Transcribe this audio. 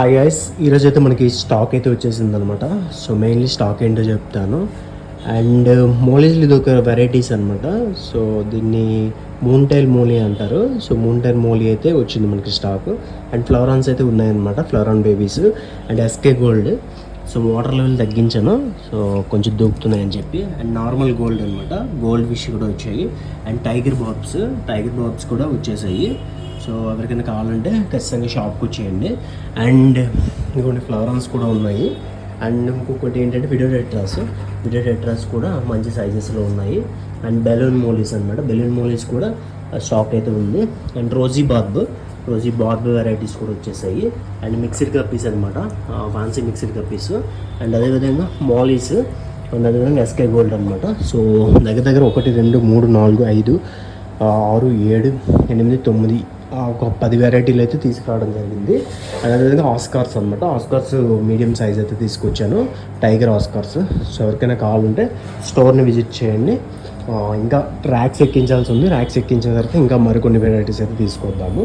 Hi guys, ఈరోజు అయితే మనకి స్టాక్ అయితే వచ్చేసింది అనమాట. సో మెయిన్లీ స్టాక్ ఏంటో చెప్తాను. అండ్ మోలీస్లు ఇది ఒక వెరైటీస్ అనమాట. సో దీన్ని మూన్ టైల్ మోలీ అంటారు. సో మూన్ టైల్ మోలీ అయితే వచ్చింది మనకి స్టాక్. అండ్ ఫ్లవరాన్స్ అయితే ఉన్నాయన్నమాట, flowerhorn babies. And SK gold. So water level తగ్గించాను, సో కొంచెం దూకుతున్నాయని చెప్పి. అండ్ నార్మల్ గోల్డ్ అనమాట, గోల్డ్ ఫిష్ కూడా వచ్చాయి. అండ్ టైగర్ బాబ్స్ కూడా వచ్చేసాయి. సో ఎవరికైనా కావాలంటే ఖచ్చితంగా షాప్కి వచ్చేయండి. అండ్ ఇంకొన్ని ఫ్లవరాన్స్ కూడా ఉన్నాయి. అండ్ ఇంకొకటి ఏంటంటే విడో టెట్రాస్ కూడా మంచి సైజెస్లో ఉన్నాయి. అండ్ బెలూన్ మోలీస్ అనమాట, బెలూన్ మోలీస్ కూడా స్టాక్ అయితే ఉంది. అండ్ రోజీ బార్బ్ వెరైటీస్ కూడా వచ్చేసాయి. అండ్ మిక్స్డ్ కప్పీస్ అనమాట, ఫ్యాన్సీ మిక్స్డ్ కప్పీస్. అండ్ అదేవిధంగా మాలీస్, అండ్ అదేవిధంగా ఎస్కే గోల్డ్ అనమాట. సో దగ్గర 1 2 3 4 5 6 7 8 9 ఒక 10 వెరైటీలు అయితే తీసుకురావడం జరిగింది. అదేవిధంగా ఆస్కార్స్ అనమాట, ఆస్కార్స్ మీడియం సైజ్ అయితే తీసుకొచ్చాను, టైగర్ ఆస్కార్స్. సో ఎవరికైనా కావాలంటే స్టోర్ని విజిట్ చేయండి. ఇంకా ర్యాక్స్ ఎక్కించాల్సి ఉంది, ర్యాక్స్ ఎక్కించిన తర్వాత ఇంకా మరికొన్ని వెరైటీస్ అయితే తీసుకొద్దాము.